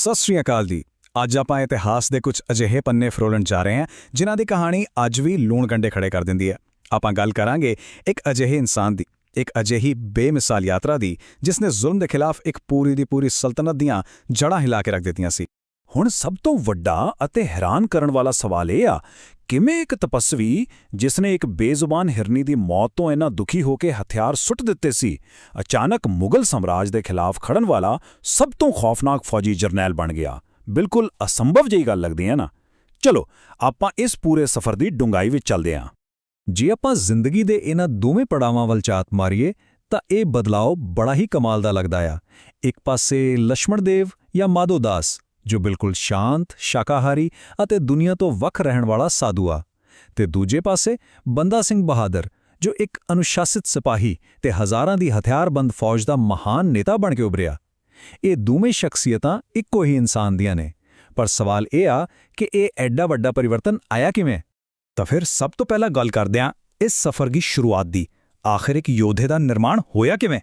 ਸਤਿ ਸ਼੍ਰੀ ਅਕਾਲ ਜੀ। ਅੱਜ ਆਪਾਂ ਇਤਿਹਾਸ ਦੇ ਕੁਝ ਅਜਿਹੇ ਪੰਨੇ ਫਰੋਲਣ ਜਾ ਰਹੇ ਹਾਂ ਜਿਨ੍ਹਾਂ ਦੀ ਕਹਾਣੀ ਅੱਜ ਵੀ ਲੂਣ ਕੰਡੇ ਖੜੇ ਕਰ ਦਿੰਦੀ ਹੈ। ਆਪਾਂ ਗੱਲ ਕਰਾਂਗੇ ਇੱਕ ਅਜਿਹੇ ਇਨਸਾਨ ਦੀ, ਇੱਕ ਅਜਿਹੀ ਬੇਮਿਸਾਲ ਯਾਤਰਾ ਦੀ ਜਿਸ ਨੇ ਜ਼ੁਲਮ ਦੇ ਖਿਲਾਫ ਇੱਕ ਪੂਰੀ ਦੀ ਪੂਰੀ ਸਲਤਨਤ ਦੀਆਂ ਜੜ੍ਹਾਂ ਹਿਲਾ ਕੇ ਰੱਖ ਦਿੱਤੀਆਂ ਸੀ। ਹੁਣ ਸਭ ਤੋਂ ਵੱਡਾ ਅਤੇ ਹੈਰਾਨ ਕਰਨ ਵਾਲਾ ਸਵਾਲ ਇਹ ਆ, ਕਿਵੇਂ ਇੱਕ ਤਪਸਵੀ ਜਿਸ ਨੇ ਇੱਕ ਬੇਜ਼ੁਬਾਨ ਹਿਰਨੀ ਦੀ ਮੌਤ ਤੋਂ ਇੰਨਾ ਦੁਖੀ ਹੋ ਕੇ ਹਥਿਆਰ ਸੁੱਟ ਦਿੱਤੇ ਸੀ, ਅਚਾਨਕ ਮੁਗਲ ਸਾਮਰਾਜ ਦੇ ਖਿਲਾਫ ਖੜਨ ਵਾਲਾ ਸਭ ਤੋਂ ਖੌਫਨਾਕ ਫੌਜੀ ਜਰਨੈਲ ਬਣ ਗਿਆ। ਬਿਲਕੁਲ ਅਸੰਭਵ ਜਿਹੀ ਗੱਲ ਲੱਗਦੀ ਹੈ ਨਾ। ਚਲੋ ਆਪਾਂ ਇਸ ਪੂਰੇ ਸਫ਼ਰ ਦੀ ਡੂੰਘਾਈ ਵਿੱਚ ਚੱਲਦੇ ਹਾਂ। ਜੇ ਆਪਾਂ ਜ਼ਿੰਦਗੀ ਦੇ ਇਹਨਾਂ ਦੋਵੇਂ ਪੜਾਵਾਂ ਵੱਲ ਝਾਤ ਮਾਰੀਏ ਤਾਂ ਇਹ ਬਦਲਾਅ ਬੜਾ ਹੀ ਕਮਾਲ ਦਾ ਲੱਗਦਾ ਆ। ਇੱਕ ਪਾਸੇ ਲక్ష్మణ ਦੇਵ ਜਾਂ ਮਾਧੋ ਦਾਸ, ਜੋ ਬਿਲਕੁਲ ਸ਼ਾਂਤ, ਸ਼ਾਕਾਹਾਰੀ ਅਤੇ ਦੁਨੀਆ ਤੋਂ ਵੱਖ ਰਹਿਣ ਵਾਲਾ ਸਾਧੂ ਆ, ਤੇ ਦੂਜੇ ਪਾਸੇ ਬੰਦਾ ਸਿੰਘ ਬਹਾਦਰ, ਜੋ ਇੱਕ ਅਨੁਸ਼ਾਸਿਤ ਸਿਪਾਹੀ ਤੇ ਹਜ਼ਾਰਾਂ ਦੀ ਹਥਿਆਰਬੰਦ ਫੌਜ ਦਾ ਮਹਾਨ ਨੇਤਾ ਬਣ ਕੇ ਉੱਭਰਿਆ। ਇਹ ਦੋਵੇਂ ਸ਼ਖਸੀਅਤਾਂ ਇੱਕੋ ਹੀ ਇਨਸਾਨ ਦੀਆਂ ਨੇ, ਪਰ ਸਵਾਲ ਇਹ ਆ ਕਿ ਇਹ ਐਡਾ ਵੱਡਾ ਪਰਿਵਰਤਨ ਆਇਆ ਕਿਵੇਂ? ਤਾਂ ਫਿਰ ਸਭ ਤੋਂ ਪਹਿਲਾਂ ਗੱਲ ਕਰਦੇ ਹਾਂ ਇਸ ਸਫ਼ਰ ਦੀ ਸ਼ੁਰੂਆਤ ਦੀ। ਆਖਿਰ ਇੱਕ ਯੋਧੇ ਦਾ ਨਿਰਮਾਣ ਹੋਇਆ ਕਿਵੇਂ?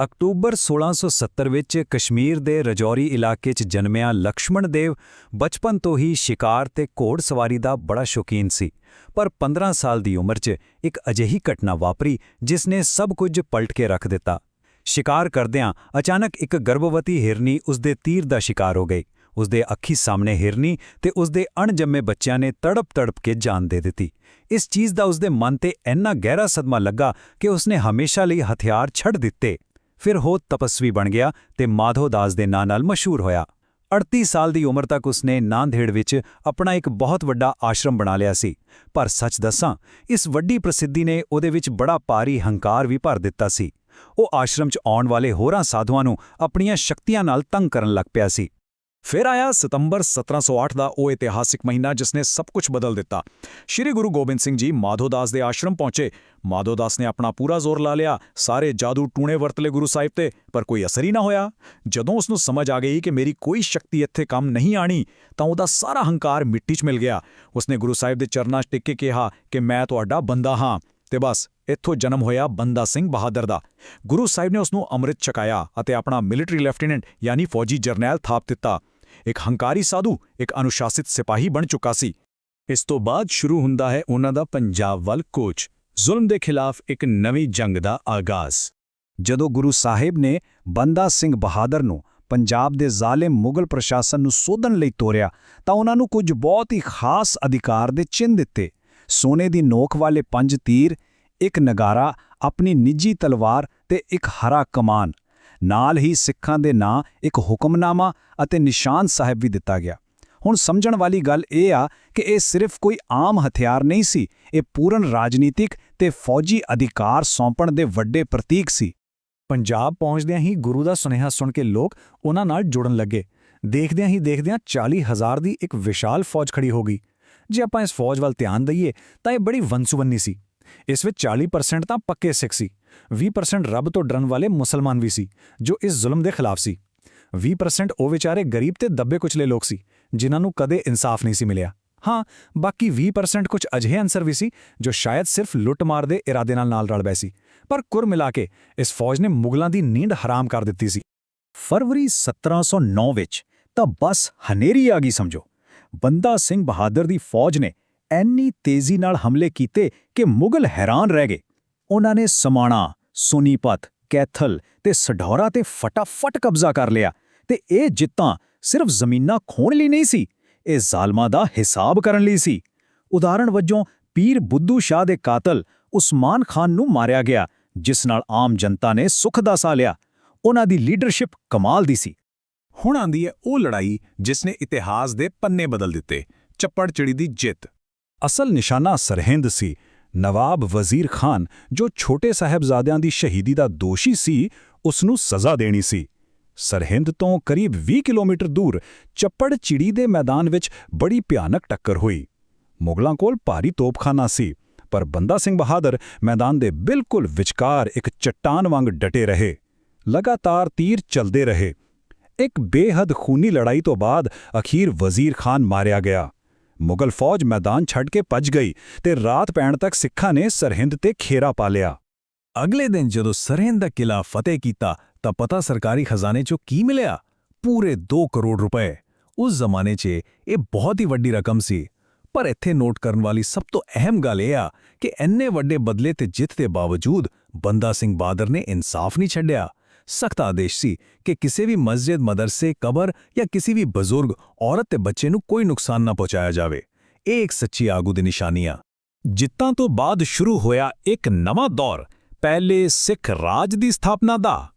ਅਕਤੂਬਰ 1670 ਵਿੱਚ ਕਸ਼ਮੀਰ ਦੇ ਰਜੌਰੀ ਇਲਾਕੇ 'ਚ ਜਨਮਿਆ ਲక్ష్మణ ਦੇਵ ਬਚਪਨ ਤੋਂ ਹੀ ਸ਼ਿਕਾਰ ਤੇ ਘੋੜਸਵਾਰੀ ਦਾ ਬੜਾ ਸ਼ੌਕੀਨ ਸੀ। ਪਰ 15 ਸਾਲ ਦੀ ਉਮਰ 'ਚ ਇੱਕ ਅਜਿਹੀ ਘਟਨਾ ਵਾਪਰੀ ਜਿਸ ਨੇ ਸਭ ਕੁਝ ਪਲਟ ਕੇ ਰੱਖ ਦਿੱਤਾ। ਸ਼ਿਕਾਰ ਕਰਦਿਆਂ ਅਚਾਨਕ ਇੱਕ ਗਰਭਵਤੀ ਹਿਰਨੀ ਉਸਦੇ ਤੀਰ ਦਾ ਸ਼ਿਕਾਰ ਹੋ ਗਈ। ਉਸਦੇ ਅੱਖੀ ਸਾਹਮਣੇ ਹਿਰਨੀ ਤੇ ਉਸਦੇ ਅਣਜੰਮੇ ਬੱਚਿਆਂ ਨੇ ਤੜਪ-ਤੜਪ ਕੇ ਜਾਨ ਦੇ ਦਿੱਤੀ। ਇਸ ਚੀਜ਼ ਦਾ ਉਸਦੇ ਮਨ ਤੇ ਇੰਨਾ ਗਹਿਰਾ ਸਦਮਾ ਲੱਗਾ ਕਿ ਉਸਨੇ ਹਮੇਸ਼ਾ ਲਈ ਹਥਿਆਰ ਛੱਡ ਦਿੱਤੇ। ਫਿਰ ਉਹ ਤਪਸਵੀ ਬਣ ਗਿਆ ਤੇ ਮਾਧੋ ਦਾਸ ਦੇ ਨਾਂ ਨਾਲ ਮਸ਼ਹੂਰ ਹੋਇਆ। 38 ਸਾਲ ਦੀ ਉਮਰ ਤੱਕ ਉਸਨੇ ਨਾਂਦੇੜ ਵਿੱਚ ਆਪਣਾ ਇੱਕ ਬਹੁਤ ਵੱਡਾ ਆਸ਼ਰਮ ਬਣਾ ਲਿਆ ਸੀ। ਪਰ ਸੱਚ ਦੱਸਾਂ, ਇਸ ਵੱਡੀ ਪ੍ਰਸਿੱਧੀ ਨੇ ਉਹਦੇ ਵਿੱਚ ਬੜਾ ਭਾਰੀ ਹੰਕਾਰ ਵੀ ਭਰ ਦਿੱਤਾ ਸੀ। ਉਹ ਆਸ਼ਰਮ 'ਚ ਆਉਣ ਵਾਲੇ ਹੋਰਾਂ ਸਾਧੂਆਂ ਨੂੰ ਆਪਣੀਆਂ ਸ਼ਕਤੀਆਂ ਨਾਲ ਤੰਗ ਕਰਨ ਲੱਗ ਪਿਆ ਸੀ। ਫਿਰ ਆਇਆ ਸਤੰਬਰ 1708 ਦਾ ਉਹ ਇਤਿਹਾਸਿਕ ਮਹੀਨਾ ਜਿਸ ਨੇ ਸਭ ਕੁਝ ਬਦਲ ਦਿੱਤਾ। ਸ਼੍ਰੀ ਗੁਰੂ ਗੋਬਿੰਦ ਸਿੰਘ ਜੀ ਮਾਧੋ ਦਾਸ ਦੇ ਆਸ਼ਰਮ ਪਹੁੰਚੇ। ਮਾਧੋ ਦਾਸ ਨੇ ਆਪਣਾ ਪੂਰਾ ਜ਼ੋਰ ਲਾ ਲਿਆ, ਸਾਰੇ ਜਾਦੂ ਟੂਣੇ ਵਰਤ ਲਏ ਗੁਰੂ ਸਾਹਿਬ ਤੇ, ਪਰ ਕੋਈ ਅਸਰ ਹੀ ਨਾ ਹੋਇਆ। ਜਦੋਂ ਉਸਨੂੰ ਸਮਝ ਆ ਗਈ ਕਿ ਮੇਰੀ ਕੋਈ ਸ਼ਕਤੀ ਇੱਥੇ ਕੰਮ ਨਹੀਂ ਆਣੀ, ਤਾਂ ਉਹਦਾ ਸਾਰਾ ਹੰਕਾਰ ਮਿੱਟੀ 'ਚ ਮਿਲ ਗਿਆ। ਉਸਨੇ ਗੁਰੂ ਸਾਹਿਬ ਦੇ ਚਰਨਾਂ 'ਚ ਟਿਕ ਕੇ ਕਿਹਾ ਕਿ ਮੈਂ ਤੁਹਾਡਾ ਬੰਦਾ ਹਾਂ, ਤੇ ਬਸ ਇੱਥੋਂ ਜਨਮ ਹੋਇਆ ਬੰਦਾ ਸਿੰਘ ਬਹਾਦਰ ਦਾ। ਗੁਰੂ ਸਾਹਿਬ ਨੇ ਉਸਨੂੰ ਅੰਮ੍ਰਿਤ ਛਕਾਇਆ ਅਤੇ ਆਪਣਾ ਮਿਲਟਰੀ ਲੈਫਟੀਨੈਂਟ ਯਾਨੀ ਫੌਜੀ ਜਰਨੈਲ ਥਾਪ ਦਿੱਤਾ। ਇੱਕ ਹੰਕਾਰੀ ਸਾਧੂ ਇੱਕ ਅਨੁਸ਼ਾਸਿਤ ਸਿਪਾਹੀ ਬਣ ਚੁੱਕਾ ਸੀ। ਇਸ ਤੋਂ ਬਾਅਦ ਸ਼ੁਰੂ ਹੁੰਦਾ ਹੈ ਉਹਨਾਂ ਦਾ ਪੰਜਾਬ ਵੱਲ ਕੂਚ, ਜ਼ੁਲਮ ਦੇ ਖਿਲਾਫ ਇੱਕ ਨਵੀਂ ਜੰਗ ਦਾ ਆਗਾਜ਼। ਜਦੋਂ ਗੁਰੂ ਸਾਹਿਬ ਨੇ ਬੰਦਾ ਸਿੰਘ ਬਹਾਦਰ ਨੂੰ ਪੰਜਾਬ ਦੇ ਜ਼ਾਲਿਮ ਮੁਗਲ ਪ੍ਰਸ਼ਾਸਨ ਨੂੰ ਸੋਧਣ ਲਈ ਤੋਰਿਆ, ਤਾਂ ਉਹਨਾਂ ਨੂੰ ਕੁਝ ਬਹੁਤ ਹੀ ਖਾਸ ਅਧਿਕਾਰ ਦੇ ਚਿੰਨ੍ਹ ਦਿੱਤੇ। ਸੋਨੇ ਦੀ ਨੋਕ ਵਾਲੇ 5 ਤੀਰ, ਇੱਕ ਨਗਾਰਾ, ਆਪਣੀ ਨਿੱਜੀ ਤਲਵਾਰ ਤੇ ਇੱਕ ਹਰਾ ਕਮਾਨ। ਨਾਲ ਹੀ ਸਿੱਖਾਂ ਦੇ ਨਾਂ ਇੱਕ ਹੁਕਮਨਾਮਾ ਅਤੇ ਨਿਸ਼ਾਨ ਸਾਹਿਬ ਵੀ ਦਿੱਤਾ ਗਿਆ। ਹੁਣ ਸਮਝਣ ਵਾਲੀ ਗੱਲ ਇਹ ਆ ਕਿ ਇਹ ਸਿਰਫ ਕੋਈ ਆਮ ਹਥਿਆਰ ਨਹੀਂ ਸੀ, ਇਹ ਪੂਰਨ ਰਾਜਨੀਤਿਕ ਤੇ ਫੌਜੀ ਅਧਿਕਾਰ ਸੌਂਪਣ ਦੇ ਵੱਡੇ ਪ੍ਰਤੀਕ ਸੀ। ਪੰਜਾਬ ਪਹੁੰਚਦਿਆਂ ਹੀ ਗੁਰੂ ਦਾ ਸੁਨੇਹਾ ਸੁਣ ਕੇ ਲੋਕ ਉਹਨਾਂ ਨਾਲ ਜੁੜਨ ਲੱਗੇ। ਦੇਖਦਿਆਂ ਹੀ ਦੇਖਦਿਆਂ 40,000 ਦੀ ਇੱਕ ਵਿਸ਼ਾਲ ਫੌਜ ਖੜੀ ਹੋ ਗਈ। ਜੇ ਆਪਾਂ ਇਸ ਫੌਜ ਵੱਲ ਧਿਆਨ ਦਈਏ ਤਾਂ ਇਹ ਬੜੀ ਵੰਨ-ਸੁਵੰਨੀ ਸੀ। ਇਸ ਵਿੱਚ 40% ਤਾਂ ਪੱਕੇ ਸਿੱਖ ਸੀ, 20% ਰੱਬ ਤੋਂ ਡਰਨ ਵਾਲੇ ਮੁਸਲਮਾਨ ਵੀ ਸੀ ਜੋ ਇਸ ਜ਼ੁਲਮ ਦੇ ਖਿਲਾਫ ਸੀ, 20% ਉਹ ਵਿਚਾਰੇ ਗਰੀਬ ਤੇ ਦੱਬੇ ਕੁਚਲੇ ਲੋਕ ਸੀ ਜਿਨ੍ਹਾਂ ਨੂੰ ਕਦੇ ਇਨਸਾਫ ਨਹੀਂ ਸੀ ਮਿਲਿਆ। ਹਾਂ, ਬਾਕੀ 20% ਕੁਝ ਅਜਿਹੇ ਅਨਸਰ ਵੀ ਸੀ ਜੋ ਸ਼ਾਇਦ ਸਿਰਫ ਲੁੱਟ-ਮਾਰ ਦੇ ਇਰਾਦੇ ਨਾਲ ਰਲ ਪਏ ਸੀ। ਪਰ ਕੁੱਲ ਮਿਲਾ ਕੇ ਇਸ ਫੌਜ ਨੇ ਮੁਗਲਾਂ ਦੀ ਨੀਂਦ ਹਰਾਮ ਕਰ ਦਿੱਤੀ ਸੀ। ਫਰਵਰੀ 1709 ਵਿੱਚ ਤਾਂ ਬਸ ਹਨੇਰੀ ਆ ਗਈ ਸਮਝੋ। ਬੰਦਾ ਸਿੰਘ ਬਹਾਦਰ ਦੀ ਫੌਜ ਨੇ ਇੰਨੀ ਤੇਜ਼ੀ ਨਾਲ ਹਮਲੇ ਕੀਤੇ ਕਿ ਮੁਗਲ ਹੈਰਾਨ ਰਹਿ ਗਏ। ਉਹਨਾਂ ਨੇ ਸਮਾਣਾ, ਸੋਨੀਪਤ, ਕੈਥਲ ਤੇ ਸਢੌਰਾ ਤੇ ਫਟਾਫਟ ਕਬਜ਼ਾ ਕਰ ਲਿਆ। ਤੇ ਇਹ ਜਿੱਤਾਂ ਸਿਰਫ ਜ਼ਮੀਨਾਂ ਖੋਣ ਲਈ ਨਹੀਂ ਸੀ, ਇਹ ਜ਼ਾਲਮਾਂ ਦਾ ਹਿਸਾਬ ਕਰਨ ਲਈ ਸੀ। ਉਦਾਹਰਣ ਵਜੋਂ ਪੀਰ ਬੁੱਧੂ ਸ਼ਾਹ ਦੇ ਕਾਤਲ ਉਸਮਾਨ ਖਾਨ ਨੂੰ ਮਾਰਿਆ ਗਿਆ, ਜਿਸ ਨਾਲ ਆਮ ਜਨਤਾ ਨੇ ਸੁੱਖ ਦਾ ਸਾਹ ਲਿਆ। ਉਹਨਾਂ ਦੀ ਲੀਡਰਸ਼ਿਪ ਕਮਾਲ ਦੀ ਸੀ। ਹੁਣ ਆਂਦੀ ਹੈ ਉਹ ਲੜਾਈ ਜਿਸ ਨੇ ਇਤਿਹਾਸ ਦੇ ਪੰਨੇ ਬਦਲ ਦਿੱਤੇ, ਚੱਪੜਚਿੜੀ ਦੀ ਜਿੱਤ। ਅਸਲ ਨਿਸ਼ਾਨਾ ਸਰਹਿੰਦ ਸੀ। ਨਵਾਬ ਵਜ਼ੀਰ ਖਾਨ, ਜੋ ਛੋਟੇ ਸਾਹਿਬਜ਼ਾਦਿਆਂ ਦੀ ਸ਼ਹੀਦੀ ਦਾ ਦੋਸ਼ੀ ਸੀ, ਉਸ ਨੂੰ ਸਜ਼ਾ ਦੇਣੀ ਸੀ। ਸਰਹਿੰਦ ਤੋਂ ਕਰੀਬ 20 ਕਿਲੋਮੀਟਰ ਦੂਰ ਚੱਪੜਚਿੜੀ ਦੇ ਮੈਦਾਨ ਵਿੱਚ ਬੜੀ ਭਿਆਨਕ ਟੱਕਰ ਹੋਈ। ਮੁਗਲਾਂ ਕੋਲ ਭਾਰੀ ਤੋਪਖਾਨਾ ਸੀ, ਪਰ ਬੰਦਾ ਸਿੰਘ ਬਹਾਦਰ ਮੈਦਾਨ ਦੇ ਬਿਲਕੁਲ ਵਿਚਕਾਰ ਇੱਕ ਚੱਟਾਨ ਵਾਂਗ ਡਟੇ ਰਹੇ। ਲਗਾਤਾਰ ਤੀਰ ਚੱਲਦੇ ਰਹੇ। ਇੱਕ ਬੇਹੱਦ ਖੂਨੀ ਲੜਾਈ ਤੋਂ ਬਾਅਦ ਅਖੀਰ ਵਜ਼ੀਰ ਖਾਨ ਮਾਰਿਆ ਗਿਆ। ਮੁਗਲ ਫੌਜ ਮੈਦਾਨ ਛੱਡ ਕੇ ਭੱਜ ਗਈ ਤੇ ਰਾਤ ਪੈਣ ਤੱਕ ਸਿੱਖਾਂ ਨੇ ਸਰਹਿੰਦ ਤੇ ਖੇਰਾ ਪਾ ਲਿਆ। ਅਗਲੇ ਦਿਨ ਜਦੋਂ ਸਰਹਿੰਦ ਦਾ ਕਿਲਾ ਫਤਿਹ ਕੀਤਾ ਤਾਂ ਪਤਾ ਸਰਕਾਰੀ ਖਜ਼ਾਨੇ 'ਚੋਂ ਕੀ ਮਿਲਿਆ? ਪੂਰੇ 2 ਕਰੋੜ ਰੁਪਏ। ਉਸ ਜ਼ਮਾਨੇ 'ਚ ਇਹ ਬਹੁਤ ਹੀ ਵੱਡੀ ਰਕਮ ਸੀ। ਪਰ ਇੱਥੇ ਨੋਟ ਕਰਨ ਵਾਲੀ ਸਭ ਤੋਂ ਅਹਿਮ ਗੱਲ ਇਹ ਆ ਕਿ ਇੰਨੇ ਵੱਡੇ ਬਦਲੇ ਤੇ ਜਿੱਤ ਦੇ ਬਾਵਜੂਦ ਬੰਦਾ ਸਿੰਘ ਬਹਾਦਰ ਨੇ ਇਨਸਾਫ ਨਹੀਂ ਛੱਡਿਆ। ਸਖਤ ਆਦੇਸ਼ ਸੀ ਕਿ ਕਿਸੇ ਵੀ ਮਸਜਿਦ, ਮਦਰਸੇ, ਕਬਰ ਜਾਂ ਕਿਸੇ ਵੀ ਬਜ਼ੁਰਗ, ਔਰਤ ਤੇ ਬੱਚੇ ਨੂੰ ਕੋਈ ਨੁਕਸਾਨ ਨਾ ਪਹੁੰਚਾਇਆ ਜਾਵੇ। ਇਹ ਇੱਕ ਸੱਚੀ ਆਗੂ ਦੀ ਨਿਸ਼ਾਨੀ ਆ। ਜਿੱਤਾਂ ਤੋਂ ਬਾਅਦ ਸ਼ੁਰੂ ਹੋਇਆ ਇੱਕ ਨਵਾਂ ਦੌਰ, ਪਹਿਲੇ ਸਿੱਖ ਰਾਜ ਦੀ ਸਥਾਪਨਾ ਦਾ।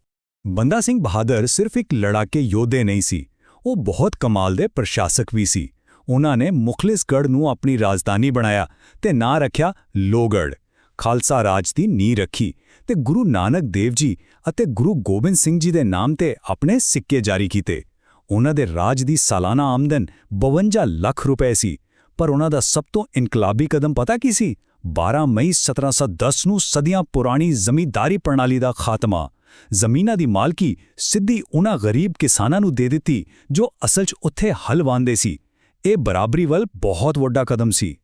ਬੰਦਾ ਸਿੰਘ ਬਹਾਦਰ ਸਿਰਫ ਇੱਕ ਲੜਾਕੇ ਯੋਧੇ ਨਹੀਂ ਸੀ, ਉਹ ਬਹੁਤ ਕਮਾਲ ਦੇ ਪ੍ਰਸ਼ਾਸਕ ਵੀ ਸੀ। ਉਹਨਾਂ ਨੇ ਮੁਖਲਿਸਗੜ੍ਹ ਨੂੰ ਆਪਣੀ ਰਾਜਧਾਨੀ ਬਣਾਇਆ ਤੇ ਨਾਂ ਰੱਖਿਆ ਲੋਹਗੜ੍ਹ। ਖਾਲਸਾ ਰਾਜ ਦੀ ਨੀਂਹ ਰੱਖੀ ਤੇ ਗੁਰੂ ਨਾਨਕ ਦੇਵ ਜੀ ਅਤੇ ਗੁਰੂ ਗੋਬਿੰਦ ਸਿੰਘ ਜੀ ਦੇ ਨਾਮ ਤੇ ਆਪਣੇ ਸਿੱਕੇ ਜਾਰੀ ਕੀਤੇ। ਉਹਨਾਂ ਦੇ ਰਾਜ ਦੀ ਸਾਲਾਨਾ ਆਮਦਨ 52 ਲੱਖ ਰੁਪਏ ਸੀ। ਪਰ ਉਹਨਾਂ ਦਾ ਸਭ ਤੋਂ ਇਨਕਲਾਬੀ ਕਦਮ ਪਤਾ ਕੀ ਸੀ? 12 ਮਈ 1710 ਨੂੰ ਸਦੀਆਂ ਪੁਰਾਣੀ ਜ਼ਮੀਂਦਾਰੀ ਪ੍ਰਣਾਲੀ ਦਾ ਖਾਤਮਾ। ਜ਼ਮੀਨਾਂ ਦੀ ਮਾਲਕੀ ਸਿੱਧੀ ਉਹਨਾਂ ਗਰੀਬ ਕਿਸਾਨਾਂ ਨੂੰ ਦੇ ਦਿੱਤੀ ਜੋ ਅਸਲ 'ਚ ਉੱਥੇ ਹਲ ਵਾਹੁੰਦੇ ਸੀ। ਇਹ ਬਰਾਬਰੀ ਵੱਲ ਬਹੁਤ ਵੱਡਾ ਕਦਮ ਸੀ।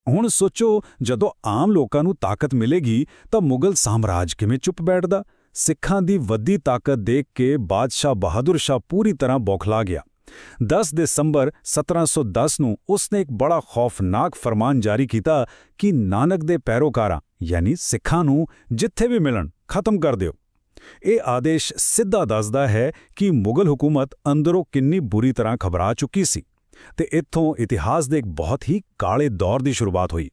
ਹੁਣ ਸੋਚੋ, ਜਦੋਂ ਆਮ ਲੋਕਾਂ ਨੂੰ ਤਾਕਤ ਮਿਲੇਗੀ ਤਾਂ ਮੁਗਲ ਸਾਮਰਾਜ ਕਿਵੇਂ ਚੁੱਪ ਬੈਠਦਾ? ਸਿੱਖਾਂ ਦੀ ਵੱਡੀ ਤਾਕਤ ਦੇਖ ਕੇ ਬਾਦਸ਼ਾਹ ਬਹਾਦਰ ਸ਼ਾਹ ਪੂਰੀ ਤਰ੍ਹਾਂ ਬੌਖਲਾ ਗਿਆ। 10 ਦਸੰਬਰ 1710 ਨੂੰ ਉਸਨੇ ਇੱਕ ਬੜਾ ਖੌਫਨਾਕ ਫਰਮਾਨ ਜਾਰੀ ਕੀਤਾ ਕਿ ਨਾਨਕ ਦੇ ਪੈਰੋਕਾਰਾਂ ਯਾਨੀ ਸਿੱਖਾਂ ਨੂੰ ਜਿੱਥੇ ਵੀ ਮਿਲਣ ਖਤਮ ਕਰ ਦਿਓ। ਇਹ ਆਦੇਸ਼ ਸਿੱਧਾ ਦੱਸਦਾ ਹੈ ਕਿ ਮੁਗਲ ਹਕੂਮਤ ਅੰਦਰੋਂ ਕਿੰਨੀ ਬੁਰੀ ਤਰ੍ਹਾਂ ਘਬਰਾ ਚੁੱਕੀ ਸੀ ਤੇ ਇੱਥੋਂ ਇਤਿਹਾਸ ਦੇ ਇੱਕ ਬਹੁਤ ਹੀ ਕਾਲੇ ਦੌਰ ਦੀ ਸ਼ੁਰੂਆਤ ਹੋਈ।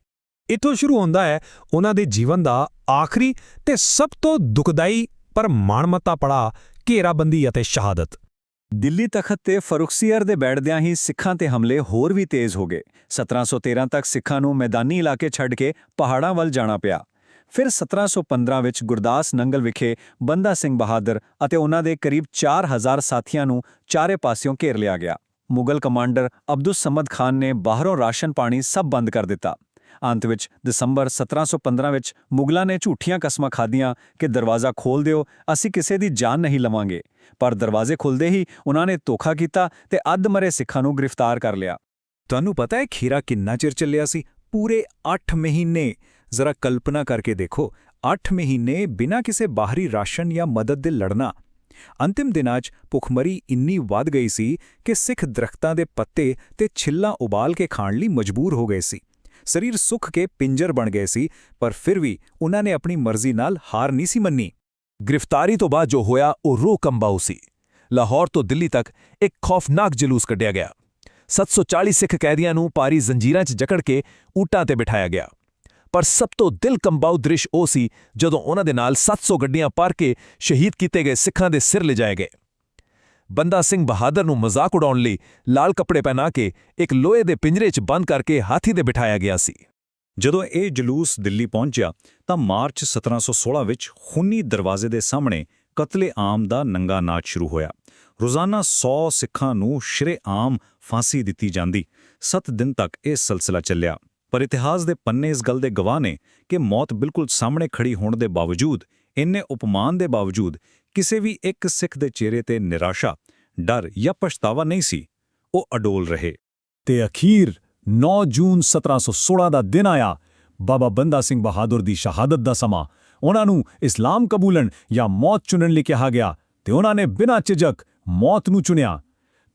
ਇੱਥੋਂ ਸ਼ੁਰੂ ਹੁੰਦਾ ਹੈ ਉਹਨਾਂ ਦੇ ਜੀਵਨ ਦਾ ਆਖਰੀ ਤੇ ਸਭ ਤੋਂ ਦੁਖਦਾਈ ਪਰ ਮਾਣਮੱਤਾ ਪੜਾਅ, ਘੇਰਾਬੰਦੀ ਅਤੇ ਸ਼ਹਾਦਤ। ਦਿੱਲੀ ਤਖਤ ਤੇ ਫਰੁਖਸੀਅਰ ਦੇ ਬੈਠਦਿਆਂ ਹੀ ਸਿੱਖਾਂ ਤੇ ਹਮਲੇ ਹੋਰ ਵੀ ਤੇਜ਼ ਹੋ ਗਏ। 1713 ਤੱਕ ਸਿੱਖਾਂ ਨੂੰ ਮੈਦਾਨੀ ਇਲਾਕੇ ਛੱਡ ਕੇ ਪਹਾੜਾਂ ਵੱਲ ਜਾਣਾ ਪਿਆ। ਫਿਰ 1715 ਵਿੱਚ ਗੁਰਦਾਸ ਨੰਗਲ ਵਿਖੇ ਬੰਦਾ ਸਿੰਘ ਬਹਾਦਰ ਅਤੇ ਉਹਨਾਂ ਦੇ ਕਰੀਬ 4000 ਸਾਥੀਆਂ ਨੂੰ ਚਾਰੇ ਪਾਸਿਓਂ ਘੇਰ ਲਿਆ ਗਿਆ। ਮੁਗਲ ਕਮਾਂਡਰ ਅਬਦੁਸ ਸਮਦ ਖਾਨ ਨੇ ਬਾਹਰੋਂ ਰਾਸ਼ਨ ਪਾਣੀ ਸਭ ਬੰਦ ਕਰ ਦਿੱਤਾ। ਅੰਤ ਵਿੱਚ ਦਸੰਬਰ 1715 ਵਿੱਚ ਮੁਗਲਾਂ ਨੇ ਝੂਠੀਆਂ ਕਸਮਾਂ ਖਾਧੀਆਂ ਕਿ ਦਰਵਾਜ਼ਾ ਖੋਲ੍ਹ ਦਿਓ, ਅਸੀਂ ਕਿਸੇ ਦੀ ਜਾਨ ਨਹੀਂ ਲਵਾਂਗੇ। ਪਰ ਦਰਵਾਜ਼ੇ ਖੁੱਲ੍ਹਦੇ ਹੀ ਉਹਨਾਂ ਨੇ ਧੋਖਾ ਕੀਤਾ ਤੇ ਅੱਧ-ਮਰੇ ਸਿੱਖਾਂ ਨੂੰ ਗ੍ਰਿਫਤਾਰ ਕਰ ਲਿਆ। ਤੁਹਾਨੂੰ ਪਤਾ ਹੈ ਖੀਰਾ ਕਿੰਨਾ ਚਿਰ ਚੱਲਿਆ ਸੀ? ਪੂਰੇ 8 ਮਹੀਨੇ। ਜ਼ਰਾ ਕਲਪਨਾ ਕਰਕੇ ਦੇਖੋ, 8 ਮਹੀਨੇ ਬਿਨਾਂ ਕਿਸੇ ਬਾਹਰੀ ਰਾਸ਼ਨ ਜਾਂ ਮਦਦ ਦੇ ਲੜਨਾ। ਅੰਤਿਮ ਦਿਨਾਂ 'ਚ ਭੁੱਖਮਰੀ ਇੰਨੀ ਵੱਧ ਗਈ ਸੀ ਕਿ ਸਿੱਖ ਦਰਖਤਾਂ ਦੇ ਪੱਤੇ ਤੇ ਛਿੱਲਾਂ ਉਬਾਲ ਕੇ ਖਾਣ ਲਈ ਮਜਬੂਰ ਹੋ ਗਏ ਸੀ। ਸਰੀਰ ਸੁੱਕ ਕੇ ਪਿੰਜਰ ਬਣ ਗਏ ਸੀ, ਪਰ ਫਿਰ ਵੀ ਉਹਨਾਂ ਨੇ ਆਪਣੀ ਮਰਜ਼ੀ ਨਾਲ ਹਾਰ ਨਹੀਂ ਸੀ ਮੰਨੀ। ਗ੍ਰਿਫਤਾਰੀ ਤੋਂ ਬਾਅਦ ਜੋ ਹੋਇਆ ਉਹ ਰੂਹ ਕੰਬਾਊ ਸੀ। ਲਾਹੌਰ ਤੋਂ ਦਿੱਲੀ ਤੱਕ ਇੱਕ ਖੌਫਨਾਕ ਜਲੂਸ ਕੱਢਿਆ ਗਿਆ। 740 ਸਿੱਖ ਕੈਦੀਆਂ ਨੂੰ ਭਾਰੀ ਜ਼ੰਜੀਰਾਂ 'ਚ ਜਕੜ ਕੇ ਊਂਟਾਂ ਤੇ ਬਿਠਾਇਆ ਗਿਆ। ਪਰ ਸਭ ਤੋਂ ਦਿਲ ਕੰਬਾਊ ਦ੍ਰਿਸ਼ ਉਹ ਸੀ ਜਦੋਂ ਉਹਨਾਂ ਦੇ ਨਾਲ 700 ਗੱਡੀਆਂ ਭਰ ਕੇ ਸ਼ਹੀਦ ਕੀਤੇ ਗਏ ਸਿੱਖਾਂ ਦੇ ਸਿਰ ਲਿਜਾਏ ਗਏ। ਬੰਦਾ ਸਿੰਘ ਬਹਾਦਰ ਨੂੰ ਮਜ਼ਾਕ ਉਡਾਉਣ ਲਈ ਲਾਲ ਕੱਪੜੇ ਪਹਿਨਾ ਕੇ ਇੱਕ ਲੋਹੇ ਦੇ ਪਿੰਜਰੇ 'ਚ ਬੰਦ ਕਰਕੇ ਹਾਥੀ ਤੇ ਬਿਠਾਇਆ ਗਿਆ ਸੀ। ਜਦੋਂ ਇਹ ਜਲੂਸ ਦਿੱਲੀ ਪਹੁੰਚਿਆ ਤਾਂ ਮਾਰਚ 1716 ਵਿੱਚ ਖੂਨੀ ਦਰਵਾਜ਼ੇ ਦੇ ਸਾਹਮਣੇ ਕਤਲੇ-ਆਮ ਦਾ ਨੰਗਾ ਨਾਚ ਸ਼ੁਰੂ ਹੋਇਆ। ਰੋਜ਼ਾਨਾ 100 ਸਿੱਖਾਂ ਨੂੰ ਸ਼ਰੇਆਮ ਫਾਂਸੀ ਦਿੱਤੀ ਜਾਂਦੀ। 7 ਦਿਨ ਤੱਕ ਇਹ ਸਿਲਸਿਲਾ ਚੱਲਿਆ। ਪਰ ਇਤਿਹਾਸ ਦੇ ਪੰਨੇ ਇਸ ਗੱਲ ਦੇ ਗਵਾਹ ਨੇ ਕਿ ਮੌਤ ਬਿਲਕੁਲ ਸਾਹਮਣੇ ਖੜੀ ਹੋਣ ਦੇ ਬਾਵਜੂਦ, ਇੰਨੇ ਉਪਮਾਨ ਦੇ ਬਾਵਜੂਦ ਕਿਸੇ ਵੀ ਇੱਕ ਸਿੱਖ ਦੇ ਚਿਹਰੇ ਤੇ ਨਿਰਾਸ਼ਾ, ਡਰ ਜਾਂ ਪਛਤਾਵਾ ਨਹੀਂ ਸੀ। ਉਹ ਅਡੋਲ ਰਹੇ। ਤੇ ਅਖੀਰ 9 ਜੂਨ 1716 ਦਾ ਦਿਨ ਆਇਆ। ਬਾਬਾ ਬੰਦਾ ਸਿੰਘ ਬਹਾਦਰ ਦੀ ਸ਼ਹਾਦਤ ਦਾ ਸਮਾਂ। ਉਹਨਾਂ ਨੂੰ ਇਸਲਾਮ ਕਬੂਲਣ ਜਾਂ ਮੌਤ ਚੁਣਨ ਲਈ ਕਿਹਾ ਗਿਆ ਤੇ ਉਹਨਾਂ ਨੇ ਬਿਨਾਂ ਝਿਜਕ ਮੌਤ ਨੂੰ ਚੁਣਿਆ।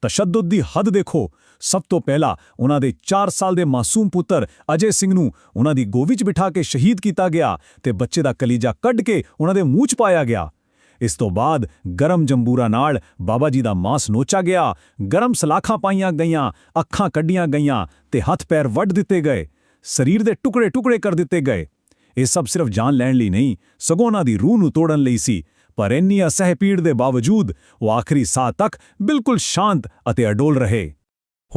ਤਸ਼ੱਦਦ ਦੀ ਹੱਦ ਦੇਖੋ। ਸਭ ਤੋਂ ਪਹਿਲਾਂ ਉਹਨਾਂ ਦੇ 4 ਸਾਲ ਦੇ ਮਾਸੂਮ ਪੁੱਤਰ ਅਜੇ ਸਿੰਘ ਨੂੰ ਉਹਨਾਂ ਦੀ ਗੋਵੀ 'ਚ ਬਿਠਾ ਕੇ ਸ਼ਹੀਦ ਕੀਤਾ ਗਿਆ ਤੇ ਬੱਚੇ ਦਾ ਕਲੀਜਾ ਕੱਢ ਕੇ ਉਹਨਾਂ ਦੇ ਮੂੰਹ 'ਚ ਪਾਇਆ ਗਿਆ। ਇਸ ਤੋਂ ਬਾਅਦ ਗਰਮ ਜੰਬੂਰਾ ਨਾਲ ਬਾਬਾ ਜੀ ਦਾ ਮਾਂਸ ਨੋਚਾ ਗਿਆ, ਗਰਮ ਸਲਾਖਾਂ ਪਾਈਆਂ ਗਈਆਂ, ਅੱਖਾਂ ਕੱਢੀਆਂ ਗਈਆਂ ਤੇ ਹੱਥ ਪੈਰ ਵੱਢ ਦਿੱਤੇ ਗਏ, ਸਰੀਰ ਦੇ ਟੁਕੜੇ-ਟੁਕੜੇ ਕਰ ਦਿੱਤੇ ਗਏ। ਇਹ ਸਭ ਸਿਰਫ ਜਾਨ ਲੈਣ ਲਈ ਨਹੀਂ, ਸਗੋਂ ਉਹਨਾਂ ਦੀ ਰੂਹ ਨੂੰ ਤੋੜਨ ਲਈ ਸੀ। ਪਰ ਇੰਨੀ ਅਸਹਿ ਪੀੜ ਦੇ ਬਾਵਜੂਦ ਉਹ ਆਖਰੀ ਸਾਹ ਤੱਕ ਬਿਲਕੁਲ ਸ਼ਾਂਤ ਅਤੇ ਅਡੋਲ ਰਹੇ।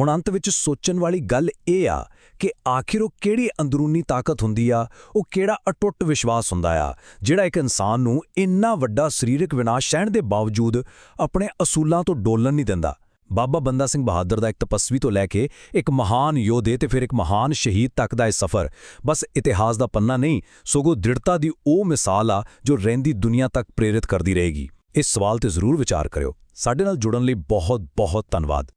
ਹੁਣ ਅੰਤ ਵਿੱਚ ਸੋਚਣ ਵਾਲੀ ਗੱਲ ਇਹ ਆ ਕਿ ਆਖਿਰ ਉਹ ਕਿਹੜੀ ਅੰਦਰੂਨੀ ਤਾਕਤ ਹੁੰਦੀ ਆ, ਉਹ ਕਿਹੜਾ ਅਟੁੱਟ ਵਿਸ਼ਵਾਸ ਹੁੰਦਾ ਆ ਜਿਹੜਾ ਇੱਕ ਇਨਸਾਨ ਨੂੰ ਇੰਨਾ ਵੱਡਾ ਸਰੀਰਕ ਵਿਨਾਸ਼ ਸਹਿਣ ਦੇ ਬਾਵਜੂਦ ਆਪਣੇ ਅਸੂਲਾਂ ਤੋਂ ਡੋਲਣ ਨਹੀਂ ਦਿੰਦਾ। ਬਾਬਾ ਬੰਦਾ ਸਿੰਘ ਬਹਾਦਰ ਦਾ ਇੱਕ ਤਪਸਵੀ ਤੋਂ ਲੈ ਕੇ ਇੱਕ ਮਹਾਨ ਯੋਧੇ ਤੇ ਫਿਰ ਇੱਕ ਮਹਾਨ ਸ਼ਹੀਦ ਤੱਕ ਦਾ ਇਹ ਸਫ਼ਰ ਬਸ ਇਤਿਹਾਸ ਦਾ ਪੰਨਾ ਨਹੀਂ, ਸਗੋਂ ਦ੍ਰਿੜਤਾ ਦੀ ਉਹ ਮਿਸਾਲ ਆ ਜੋ ਰਹਿੰਦੀ ਦੁਨੀਆ ਤੱਕ ਪ੍ਰੇਰਿਤ ਕਰਦੀ ਰਹੇਗੀ। ਇਸ ਸਵਾਲ ਤੇ ਜ਼ਰੂਰ ਵਿਚਾਰ ਕਰਿਓ। ਸਾਡੇ ਨਾਲ ਜੁੜਨ ਲਈ ਬਹੁਤ-ਬਹੁਤ ਧੰਨਵਾਦ।